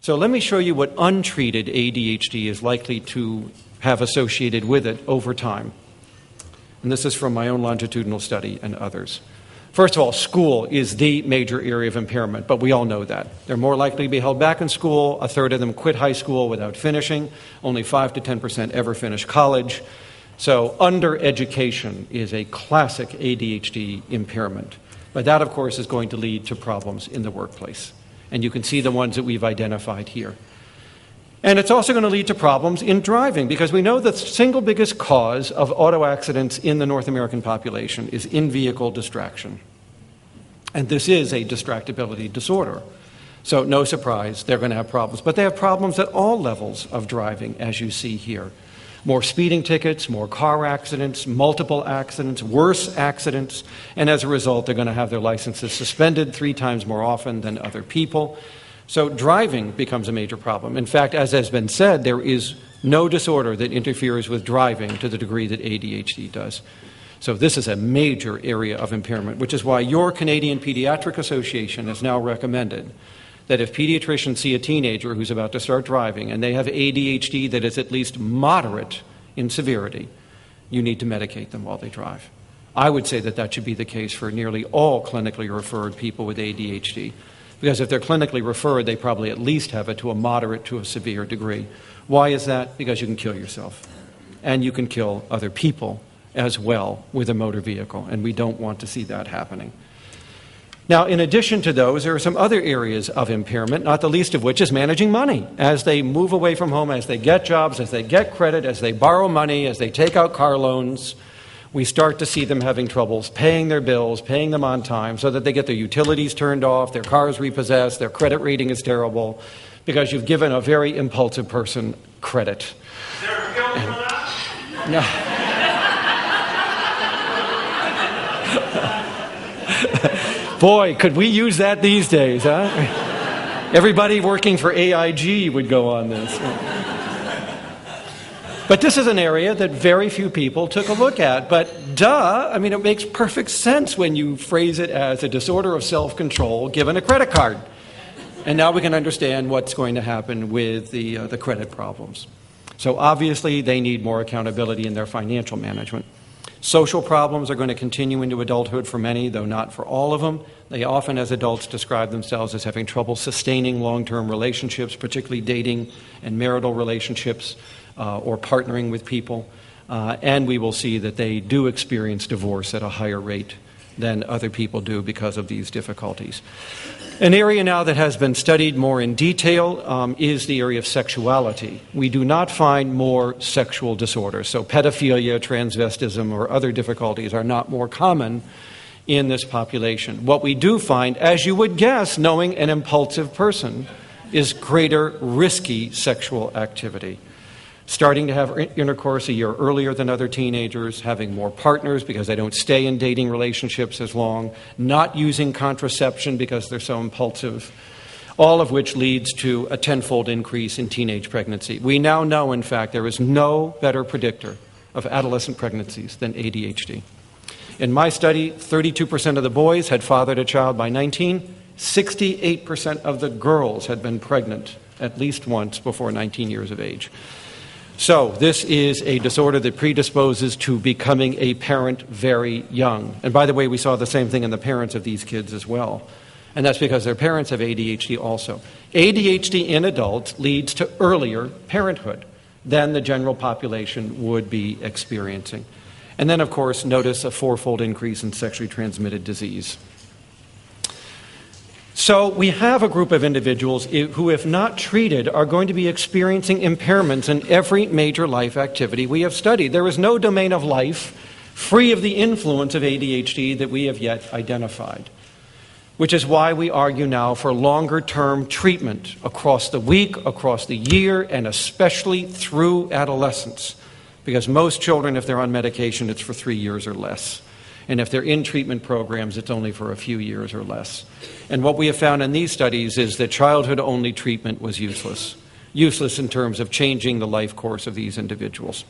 So let me show you what untreated ADHD is likely to have associated with it over time. And this is from my own longitudinal study and others. First of all, school is the major area of impairment, but we all know that. They're more likely to be held back in school. A third of them quit high school without finishing. Only 5 to 10% ever finish college. So undereducation is a classic ADHD impairment. But that, of course, is going to lead to problems in the workplace. And you can see the ones that we've identified here. And it's also going to lead to problems in driving, because we know the single biggest cause of auto accidents in the North American population is in-vehicle distraction. And this is a distractibility disorder. So no surprise, they're going to have problems. But they have problems at all levels of driving, as you see here. More speeding tickets, more car accidents, multiple accidents, worse accidents, and as a result, they're going to have their licenses suspended 3 times more often than other people. So driving becomes a major problem. In fact, as has been said, there is no disorder that interferes with driving to the degree that ADHD does. So this is a major area of impairment, which is why your Canadian Pediatric Association has now recommended that if pediatricians see a teenager who's about to start driving and they have ADHD that is at least moderate in severity, you need to medicate them while they drive. I would say that that should be the case for nearly all clinically referred people with ADHD. Because if they're clinically referred, they probably at least have it to a moderate to a severe degree. Why is that? Because you can kill yourself. And you can kill other people as well with a motor vehicle. And we don't want to see that happening. Now, in addition to those, there are some other areas of impairment, not the least of which is managing money. As they move away from home, as they get jobs, as they get credit, as they borrow money, as they take out car loans, we start to see them having troubles paying their bills, paying them on time, so that they get their utilities turned off, their cars repossessed, their credit rating is terrible, because you've given a very impulsive person credit. Is there a bill for that? No. Boy, could we use that these days, huh? Everybody working for AIG would go on this. But this is an area that very few people took a look at. But duh, I mean, it makes perfect sense when you phrase it as a disorder of self-control given a credit card. And now we can understand what's going to happen with the credit problems. So obviously, they need more accountability in their financial management. Social problems are going to continue into adulthood for many, though not for all of them. They often, as adults, describe themselves as having trouble sustaining long-term relationships, particularly dating and marital relationships, or partnering with people. And we will see that they do experience divorce at a higher rate than other people do because of these difficulties. An area now that has been studied more in detail is the area of sexuality. We do not find more sexual disorders. So pedophilia, transvestism, or other difficulties are not more common in this population. What we do find, as you would guess, knowing an impulsive person, is greater risky sexual activity. Starting to have intercourse a year earlier than other teenagers, having more partners because they don't stay in dating relationships as long, not using contraception because they're so impulsive, all of which leads to a tenfold increase in teenage pregnancy. We now know, in fact, there is no better predictor of adolescent pregnancies than ADHD. In my study, 32% of the boys had fathered a child by 19. 68% of the girls had been pregnant at least once before 19 years of age. So this is a disorder that predisposes to becoming a parent very young. And by the way, we saw the same thing in the parents of these kids as well. And that's because their parents have ADHD also. ADHD in adults leads to earlier parenthood than the general population would be experiencing. And then, of course, notice a 4-fold increase in sexually transmitted disease. So we have a group of individuals who, if not treated, are going to be experiencing impairments in every major life activity we have studied. There is no domain of life free of the influence of ADHD that we have yet identified, which is why we argue now for longer-term treatment across the week, across the year, and especially through adolescence, because most children, if they're on medication, it's for 3 years or less. And if they're in treatment programs, it's only for a few years or less. And what we have found in these studies is that childhood-only treatment was useless. Useless in terms of changing the life course of these individuals.